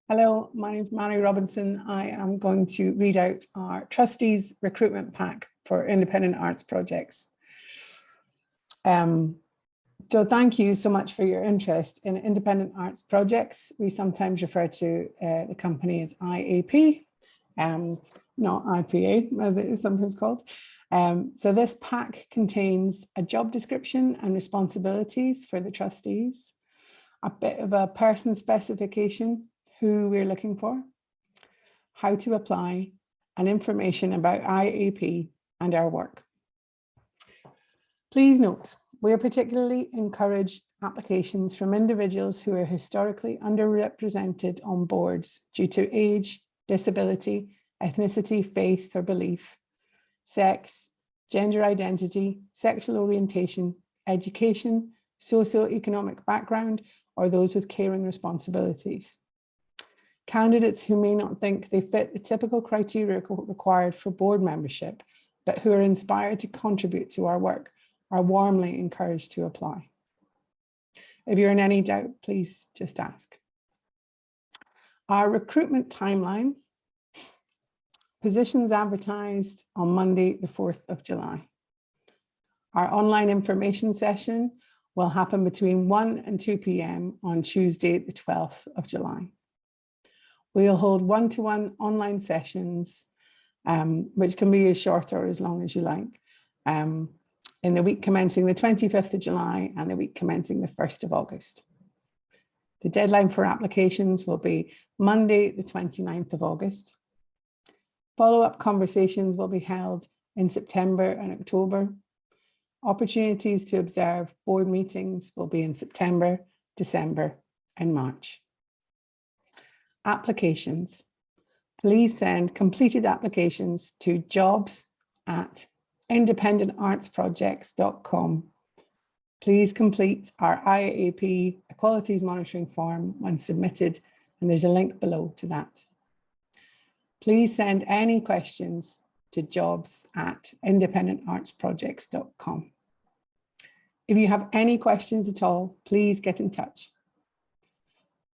Hello, my name is Mhari Robinson. I am going to read out our Trustees recruitment pack for independent arts projects. So thank you so much for your interest in independent arts projects. We sometimes refer to the company as IAP, not IPA, as it is sometimes called. So this pack contains a job description and responsibilities for the trustees, a bit of a person specification, who we're looking for, how to apply, and information about IAP and our work. Please note, we particularly encourage applications from individuals who are historically underrepresented on boards due to age, disability, ethnicity, faith or belief, sex, gender identity, sexual orientation, education, socioeconomic background, or those with caring responsibilities. Candidates who may not think they fit the typical criteria required for board membership, but who are inspired to contribute to our work, are warmly encouraged to apply. If you're in any doubt, please just ask. Our recruitment timeline: positions advertised on Monday, the 4th of July. Our online information session will happen between 1 and 2 p.m. on Tuesday, the 12th of July. We'll hold one-to-one online sessions, which can be as short or as long as you like, in the week commencing the 25th of July and the week commencing the 1st of August. The deadline for applications will be Monday, the 29th of August. Follow-up conversations will be held in September and October. Opportunities to observe board meetings will be in September, December, and March. Applications. Please send completed applications to jobs@independentartsprojects.com. Please complete our IAP Equalities Monitoring Form when submitted, and there's a link below to that. Please send any questions to jobs@independentartsprojects.com. If you have any questions at all, please get in touch.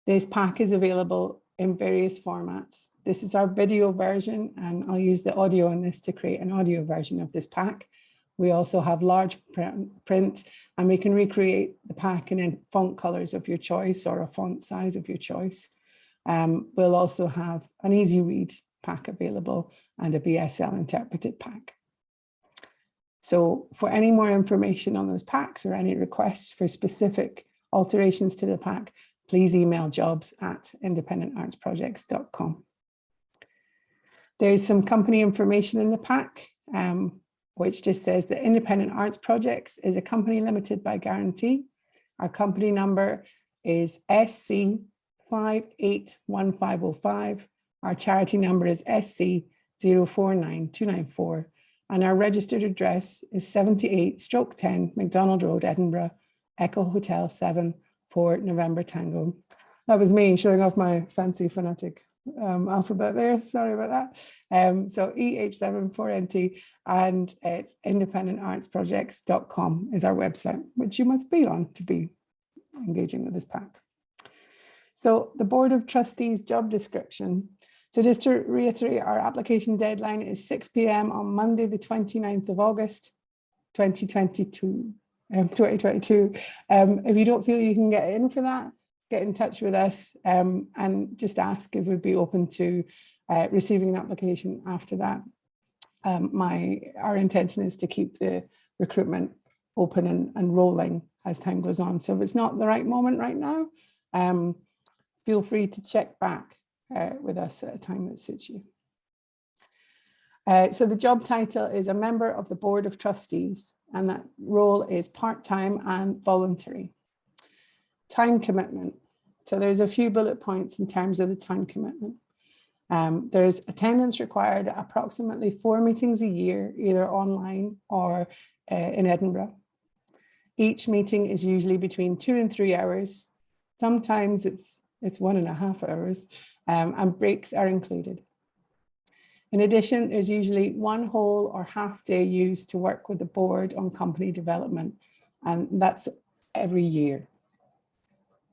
This pack is available in various formats. This is our video version, and I'll use the audio on this to create an audio version of this pack. We also have large print, and we can recreate the pack in font colors of your choice or a font size of your choice. We'll also have an easy read pack available and a BSL interpreted pack. So for any more information on those packs or any requests for specific alterations to the pack, please email jobs@independentartsprojects.com. There's some company information in the pack, which just says that Independent Arts Projects is a company limited by guarantee. Our company number is SC 581505. Our charity number is SC 049294. And our registered address is 78/10 McDonald Road, Edinburgh, Echo Hotel 7 for November Tango. That was me showing off my fancy phonetic alphabet there. Sorry about that. So EH74NT, and it's independentartsprojects.com is our website, which you must be on to be engaging with this pack. So the Board of Trustees job description. So just to reiterate, our application deadline is 6 p.m. on Monday, the 29th of August, 2022. If you don't feel you can get in for that, get in touch with us and just ask if we'd be open to receiving an application after that. Our intention is to keep the recruitment open and rolling as time goes on. So if it's not the right moment right now, feel free to check back with us at a time that suits you. So the job title is a member of the Board of Trustees, and that role is part-time and voluntary. Time commitment. So there's a few bullet points in terms of the time commitment. There's attendance required at approximately 4 meetings a year, either online or in Edinburgh. Each meeting is usually between 2 and 3 hours. Sometimes it's 1.5 hours, and breaks are included. In addition, there's usually one whole or half day used to work with the board on company development, and that's every year.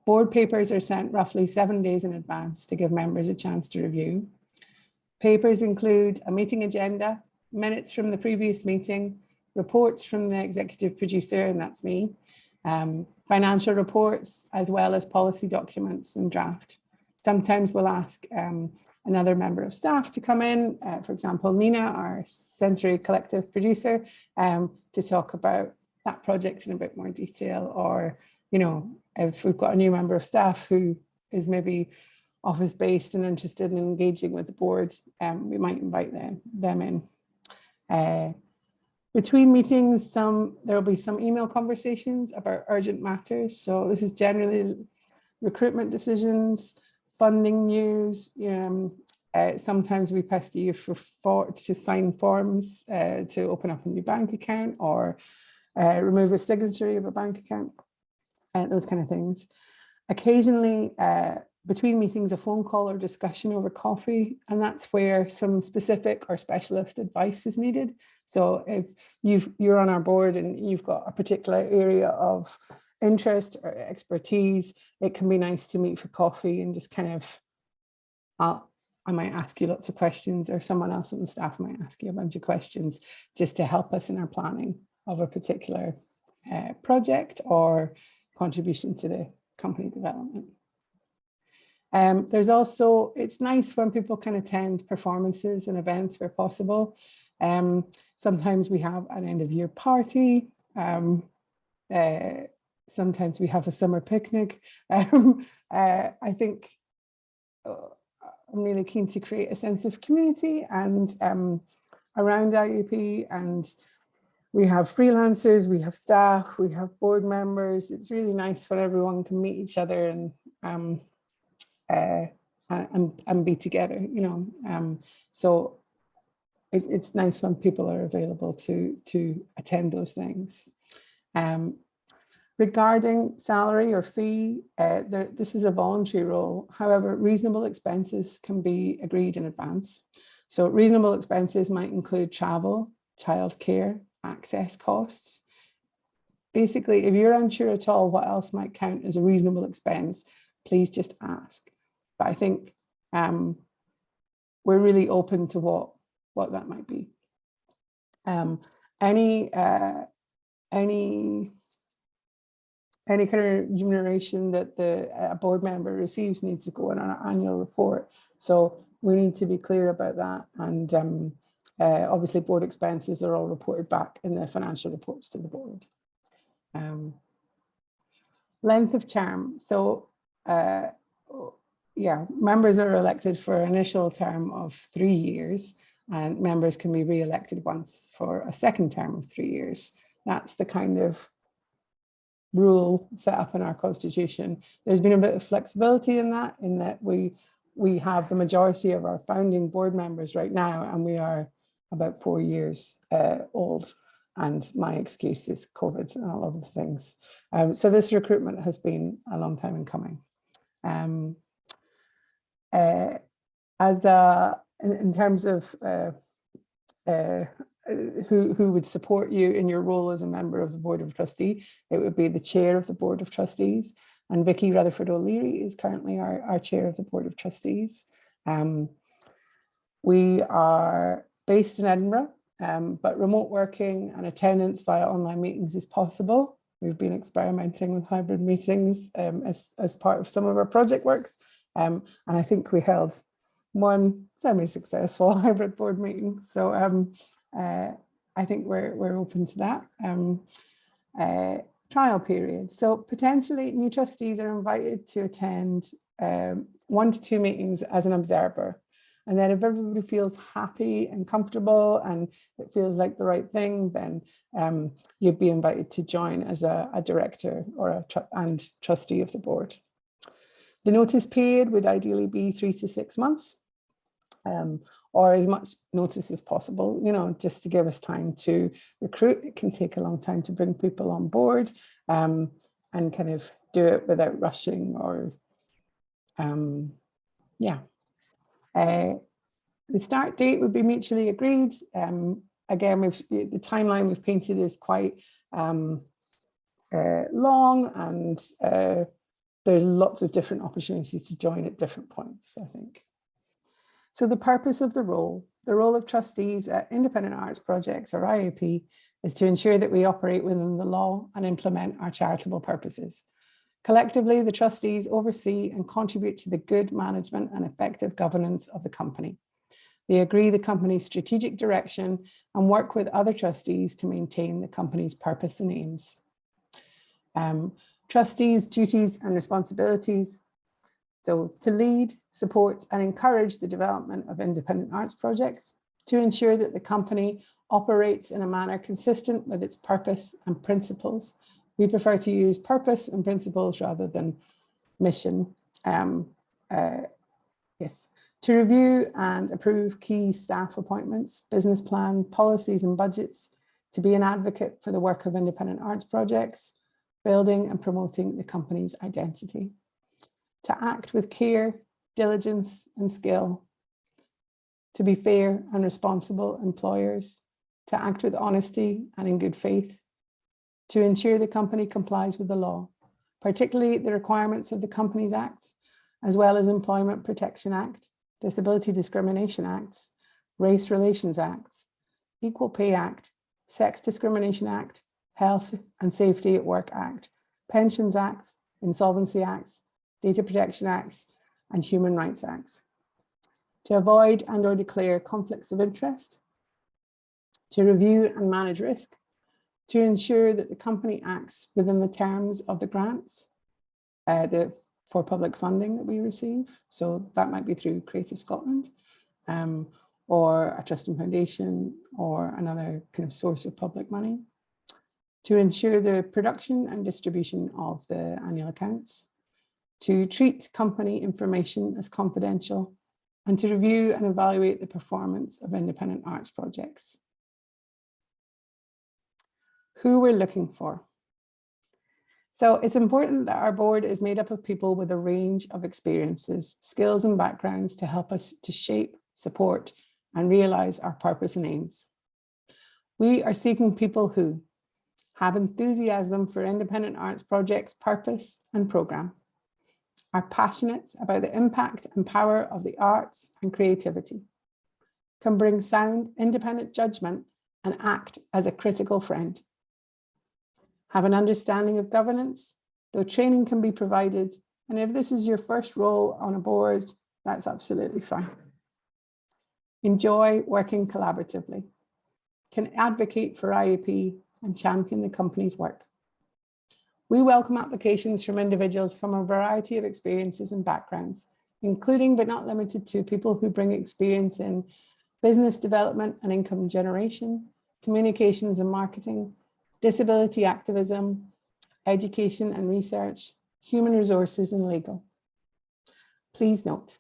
Board papers are sent roughly 7 days in advance to give members a chance to review. Papers include a meeting agenda, minutes from the previous meeting, reports from the executive producer, and that's me, financial reports, as well as policy documents and draft. Sometimes we'll ask another member of staff to come in, for example, Nina, our sensory collective producer, to talk about that project in a bit more detail. Or, you know, if we've got a new member of staff who is maybe office-based and interested in engaging with the board, we might invite them in. Between meetings, there will be some email conversations about urgent matters. So this is generally recruitment decisions, funding news. Sometimes we pester you to sign forms to open up a new bank account or remove a signatory of a bank account, those kind of things. Occasionally, between meetings, a phone call or discussion over coffee, and that's where some specific or specialist advice is needed. So if you're on our board and you've got a particular area of interest or expertise, it can be nice to meet for coffee and just kind of, I might ask you lots of questions, or someone else on the staff might ask you a bunch of questions just to help us in our planning of a particular project or contribution to the company development. There's also, it's nice when people can attend performances and events where possible. Sometimes we have an end of year party. Sometimes we have a summer picnic. I think I'm really keen to create a sense of community and around IAP, and we have freelancers, we have staff, we have board members. It's really nice when everyone can meet each other and be together, you know. So it's nice when people are available to attend those things. Regarding salary or fee, this is a voluntary role. However, reasonable expenses can be agreed in advance. So reasonable expenses might include travel, childcare, access costs. Basically, if you're unsure at all what else might count as a reasonable expense, please just ask. But I think we're really open to what that might be. Any kind of remuneration that the board member receives needs to go in our annual report. So we need to be clear about that. And obviously board expenses are all reported back in the financial reports to the board. Length of term. So yeah, members are elected for an initial term of 3 years, and members can be re-elected once for a second term of 3 years. That's the kind of rule set up in our constitution. There's been a bit of flexibility in that we have the majority of our founding board members right now, and we are about 4 years old. And my excuse is COVID and all of the things. So this recruitment has been a long time in coming. In terms of who would support you in your role as a member of the Board of Trustees, it would be the chair of the Board of Trustees. And Vicky Rutherford O'Leary is currently our chair of the Board of Trustees. We are based in Edinburgh, but remote working and attendance via online meetings is possible. We've been experimenting with hybrid meetings as part of some of our project work. And I think we held one semi-successful hybrid board meeting. So I think we're open to that. Trial period. So potentially new trustees are invited to attend 1 to 2 meetings as an observer. And then if everybody feels happy and comfortable and it feels like the right thing, then you'd be invited to join as a director or and trustee of the board. The notice period would ideally be 3 to 6 months, or as much notice as possible, you know, just to give us time to recruit. It can take a long time to bring people on board and kind of do it without rushing or, yeah. The start date would be mutually agreed. Again, the timeline we've painted is quite long and there's lots of different opportunities to join at different points, I think. So the purpose of the role of trustees at Independent Arts Projects, or IAP, is to ensure that we operate within the law and implement our charitable purposes. Collectively, the trustees oversee and contribute to the good management and effective governance of the company. They agree the company's strategic direction and work with other trustees to maintain the company's purpose and aims. Trustees' duties and responsibilities. So to lead, support, and encourage the development of independent arts projects, to ensure that the company operates in a manner consistent with its purpose and principles. We prefer to use purpose and principles rather than mission. Yes. To review and approve key staff appointments, business plan, policies and budgets, to be an advocate for the work of independent arts projects, building and promoting the company's identity. To act with care, diligence and skill. To be fair and responsible employers. To act with honesty and in good faith. To ensure the company complies with the law, particularly the requirements of the Companies Acts, as well as Employment Protection Act, Disability Discrimination Acts, Race Relations Acts, Equal Pay Act, Sex Discrimination Act, Health and Safety at Work Act, Pensions Acts, Insolvency Acts, Data Protection Acts, and Human Rights Acts. To avoid and/or declare conflicts of interest. To review and manage risk. To ensure that the company acts within the terms of the grants for public funding that we receive. So that might be through Creative Scotland or a trust and foundation or another kind of source of public money. To ensure the production and distribution of the annual accounts. To treat company information as confidential and to review and evaluate the performance of independent arts projects. Who we're looking for. So it's important that our board is made up of people with a range of experiences, skills and backgrounds to help us to shape, support, and realize our purpose and aims. We are seeking people who have enthusiasm for independent arts projects, purpose and program, are passionate about the impact and power of the arts and creativity, can bring sound, independent judgment and act as a critical friend, have an understanding of governance, though training can be provided. And if this is your first role on a board, that's absolutely fine. Enjoy working collaboratively, can advocate for IAP and champion the company's work. We welcome applications from individuals from a variety of experiences and backgrounds, including but not limited to people who bring experience in business development and income generation, communications and marketing, disability activism, education and research, human resources and legal. Please note,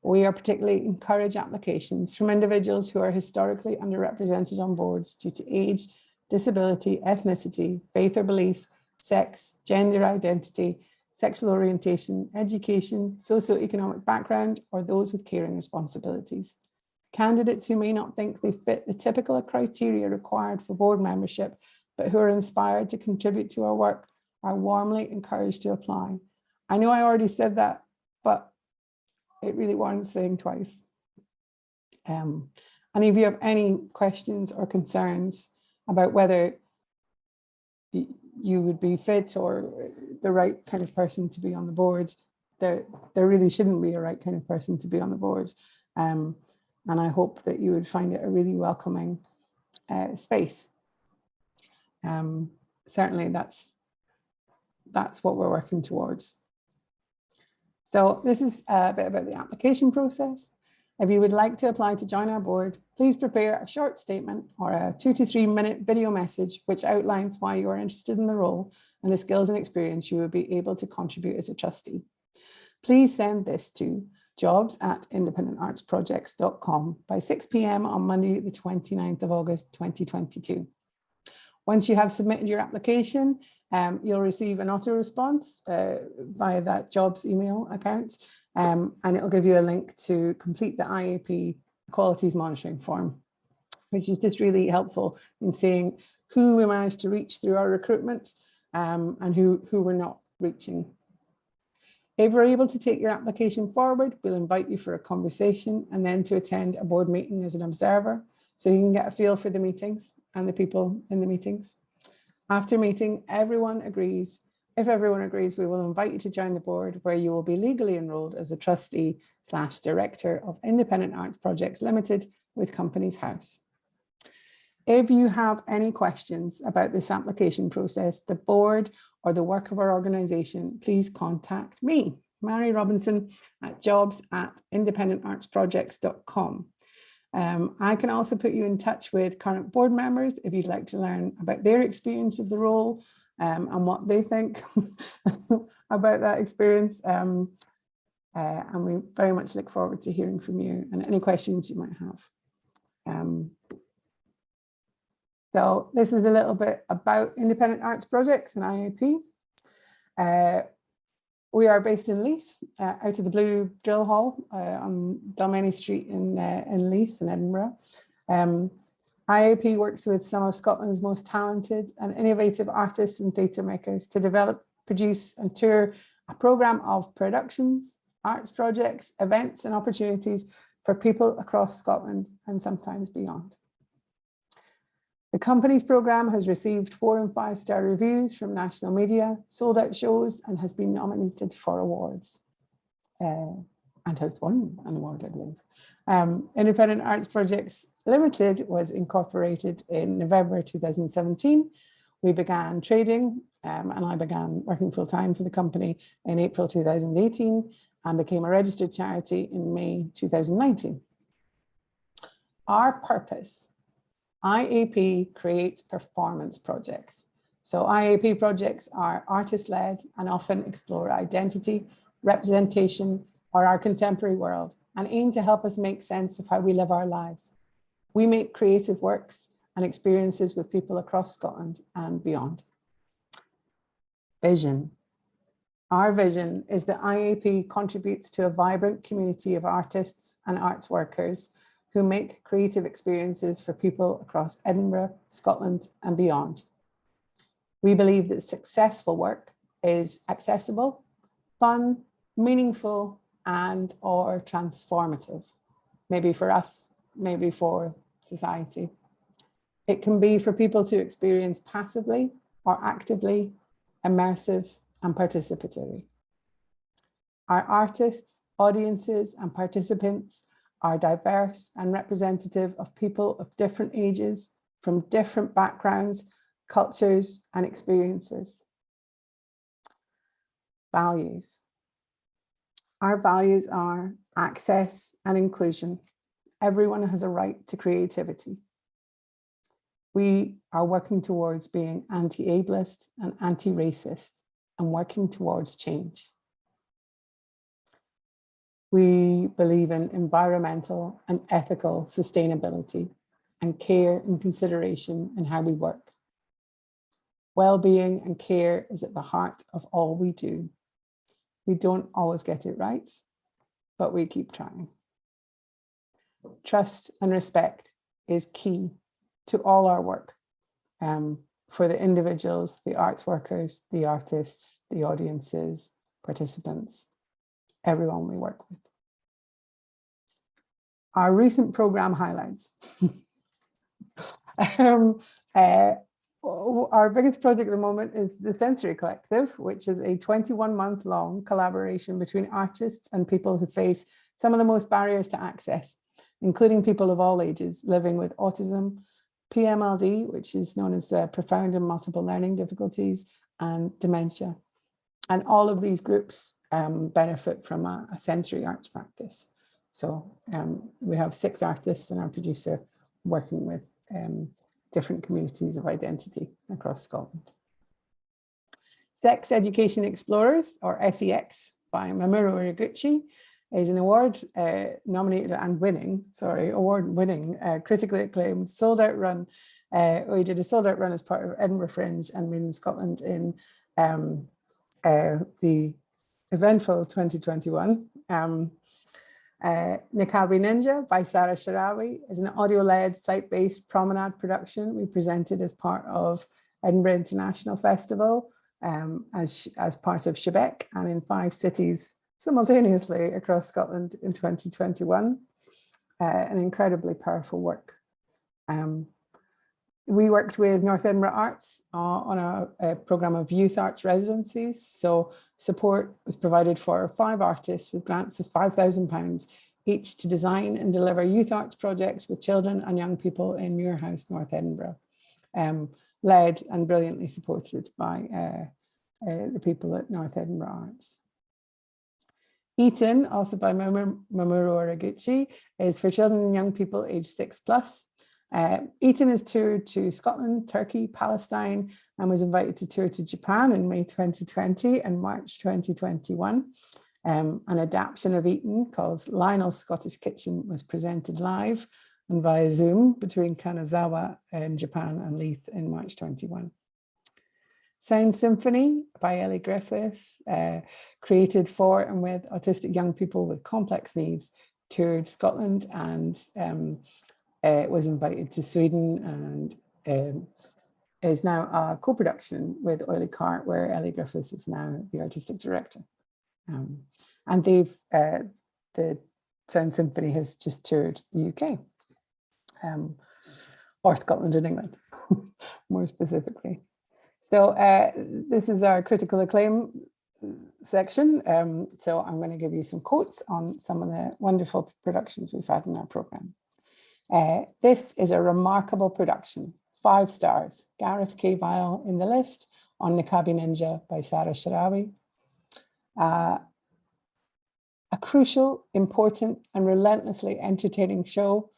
we are particularly encourage applications from individuals who are historically underrepresented on boards due to age, disability, ethnicity, faith or belief, sex, gender identity, sexual orientation, education, socioeconomic background, or those with caring responsibilities. Candidates who may not think they fit the typical criteria required for board membership, but who are inspired to contribute to our work are warmly encouraged to apply. I know I already said that, but it really warrants saying twice. And if you have any questions or concerns about whether you would be fit or the right kind of person to be on the board, there really shouldn't be a right kind of person to be on the board. And I hope that you would find it a really welcoming space. Certainly that's what we're working towards. So this is a bit about the application process. If you would like to apply to join our board, please prepare a short statement or a 2 to 3 minute video message which outlines why you are interested in the role and the skills and experience you will be able to contribute as a trustee. Please send this to jobs@independentartsprojects.com by 6 p.m. on Monday, the 29th of August, 2022. Once you have submitted your application, you'll receive an auto response via that jobs email account, and it'll give you a link to complete the IAP qualities monitoring form, which is just really helpful in seeing who we managed to reach through our recruitment and who we're not reaching If we're able to take your application forward, we'll invite you for a conversation and then to attend a board meeting as an observer, so you can get a feel for the meetings and the people in the meetings. After meeting, everyone agrees. If everyone agrees, we will invite you to join the board, where you will be legally enrolled as a trustee/director of Independent Arts Projects Limited with Companies House. If you have any questions about this application process, the board, or the work of our organisation, please contact me, Mhari Robinson, at jobs@independentartsprojects.com. I can also put you in touch with current board members if you'd like to learn about their experience of the role and what they think about that experience. And we very much look forward to hearing from you and any questions you might have. So this is a little bit about Independent Arts Projects and IAP. We are based in Leith, out of the Blue Drill Hall on Dalmeny Street in Leith in Edinburgh. IAP works with some of Scotland's most talented and innovative artists and theatre makers to develop, produce and tour a programme of productions, arts projects, events and opportunities for people across Scotland and sometimes beyond. The company's programme has received 4- and 5-star reviews from national media, sold out shows, and has been nominated for awards and has won an award, I believe. Independent Arts Projects Limited was incorporated in November 2017. We began trading and I began working full-time for the company in April 2018 and became a registered charity in May 2019. Our purpose: IAP creates performance projects. So IAP projects are artist-led and often explore identity, representation, or our contemporary world, and aim to help us make sense of how we live our lives. We make creative works and experiences with people across Scotland and beyond. Vision. Our vision is that IAP contributes to a vibrant community of artists and arts workers who make creative experiences for people across Edinburgh, Scotland, and beyond. We believe that successful work is accessible, fun, meaningful, and/or transformative. Maybe for us, maybe for society. It can be for people to experience passively or actively, immersive and participatory. Our artists, audiences, and participants are diverse and representative of people of different ages, from different backgrounds, cultures, and experiences. Values. Our values are access and inclusion. Everyone has a right to creativity. We are working towards being anti-ableist and anti-racist and working towards change. We believe in environmental and ethical sustainability and care and consideration in how we work. Well-being and care is at the heart of all we do. We don't always get it right, but we keep trying. Trust and respect is key to all our work, for the individuals, the arts workers, the artists, the audiences, participants, everyone we work with. Our recent programme highlights. Our biggest project at the moment is the Sensory Collective, which is a 21-month-long collaboration between artists and people who face some of the most barriers to access, including people of all ages living with autism, PMLD, which is known as profound and multiple learning difficulties, and dementia. And all of these groups benefit from a sensory arts practice. So we have 6 artists and our producer working with different communities of identity across Scotland. Sex Education Explorers, or SEX, by Mamoru Iguchi, is an award-winning, critically acclaimed, sold-out run. We did a sold-out run as part of Edinburgh Fringe and Made in Scotland in the eventful 2021. Nikabi Ninja by Sarah Sharawi is an audio-led, site-based promenade production we presented as part of Edinburgh International Festival as part of Shebec and in 5 cities simultaneously across Scotland in 2021. An incredibly powerful work. We worked with North Edinburgh Arts on a programme of youth arts residencies. So support was provided for 5 artists with grants of £5,000 each to design and deliver youth arts projects with children and young people in Muirhouse, North Edinburgh, led and brilliantly supported by the people at North Edinburgh Arts. Eton, also by Mhari Robinson, is for children and young people aged 6+. Eton is toured to Scotland, Turkey, Palestine, and was invited to tour to Japan in May 2020 and March 2021. An adaptation of Eton called Lionel's Scottish Kitchen was presented live and via Zoom between Kanazawa in Japan and Leith in March 21. Sound Symphony by Ellie Griffiths, created for and with autistic young people with complex needs, toured Scotland and was invited to Sweden and is now a co-production with Oily Cart, where Ellie Griffiths is now the artistic director. And the Sound Symphony has just toured the UK, or Scotland and England, more specifically. So this is our critical acclaim section. So I'm going to give you some quotes on some of the wonderful productions we've had in our programme. This is a remarkable production, 5 stars. Gareth K. Vile in the list on Niqabi Ninja by Sarah Sharawi. A crucial, important and relentlessly entertaining show.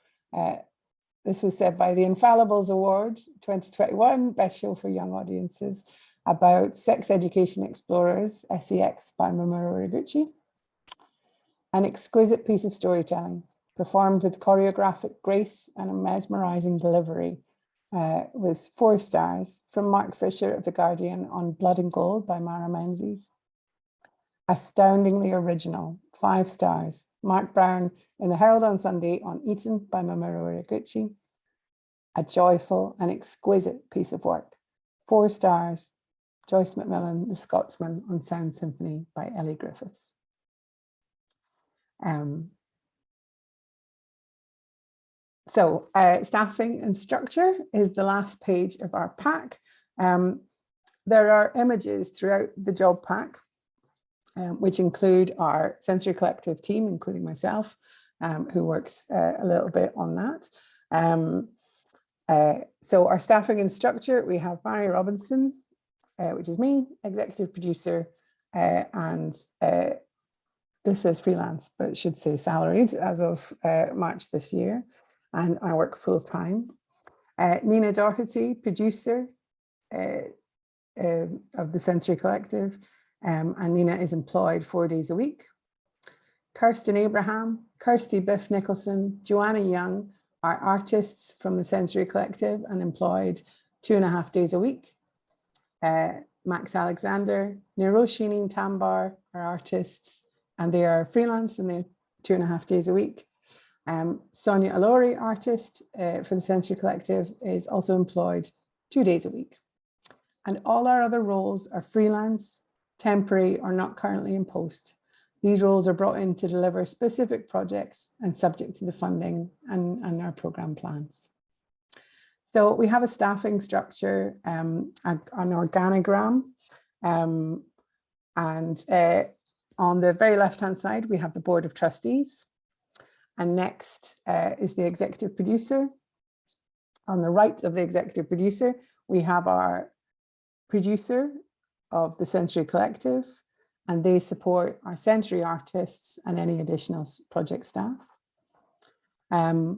This was said by the Infallibles Award 2021, Best Show for Young Audiences, about Sex Education Explorers, SEX by Mhari Robinson. An exquisite piece of storytelling, performed with choreographic grace and a mesmerizing delivery, with 4 stars from Mark Fisher of The Guardian on Blood and Gold by Mara Menzies. Astoundingly original, 5 stars. Mark Brown in the Herald on Sunday on Eton by Mhari Robinson. A joyful and exquisite piece of work, 4 stars. Joyce Macmillan, The Scotsman on Sound Symphony by Ellie Griffiths. Staffing and structure is the last page of our pack. There are images throughout the job pack, which include our sensory collective team, including myself, who works a little bit on that. So our staffing and structure, we have Mhari Robinson, which is me, executive producer, and this is freelance, but it should say salaried as of March this year, and I work full-time. Nina Doherty, producer of the Sensory Collective, and Nina is employed 4 days a week. Kirsten Abraham, Kirsty Biff Nicholson, Joanna Young are artists from the Sensory Collective and employed 2.5 days a week. Max Alexander, Niroshini Tambar are artists and they are freelance and they're 2.5 days a week. Sonia Alori, artist for the Sensory Collective, is also employed 2 days a week. And all our other roles are freelance, temporary, or not currently in post. These roles are brought in to deliver specific projects and subject to the funding and our programme plans. So we have a staffing structure, an organogram, and on the very left-hand side, we have the Board of Trustees. And next is the executive producer. On the right of the executive producer, we have our producer of the Sensory Collective, and they support our sensory artists and any additional project staff. Well,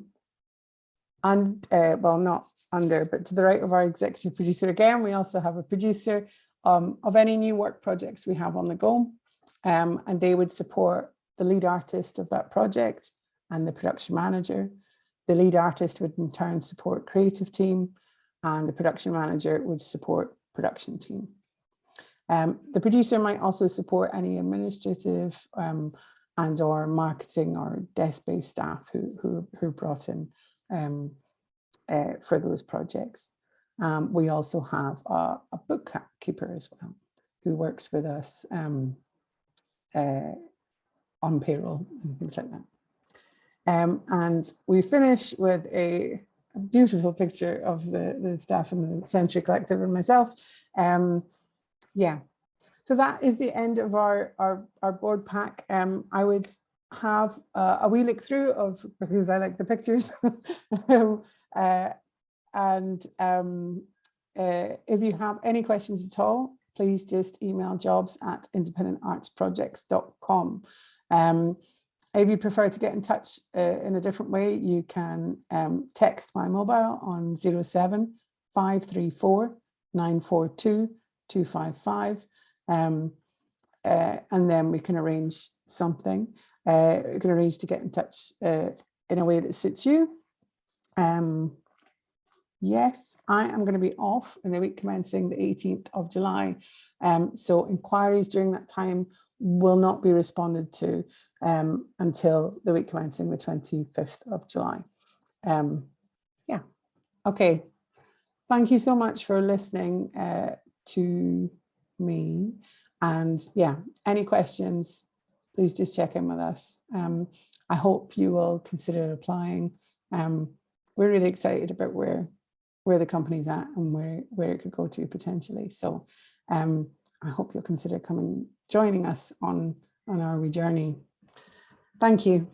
not under, but to the right of our executive producer again, we also have a producer of any new work projects we have on the go, and they would support the lead artist of that project and the production manager. The lead artist would in turn support creative team, and the production manager would support production team. The producer might also support any administrative and or marketing or desk-based staff who brought in for those projects. We also have a bookkeeper as well. works with us on payroll and things like that. And we finish with a beautiful picture of the staff in the Century Collective and myself. Yeah, so that is the end of our board pack. I would have a wee look through of, because I like the pictures. If you have any questions at all, please just email jobs@independentartsprojects.com. If you prefer to get in touch in a different way, you can text my mobile on 07 534 942 255. And then we can arrange something. We can arrange to get in touch in a way that suits you. Yes, I am going to be off in the week commencing the 18th of July. So inquiries during that time will not be responded to until the week commencing the 25th of July. Yeah, okay. Thank you so much for listening to me. And yeah, any questions, please just check in with us. I hope you will consider applying. We're really excited about where the company's at and where it could go to potentially. So I hope you'll consider joining us on our journey. Thank you.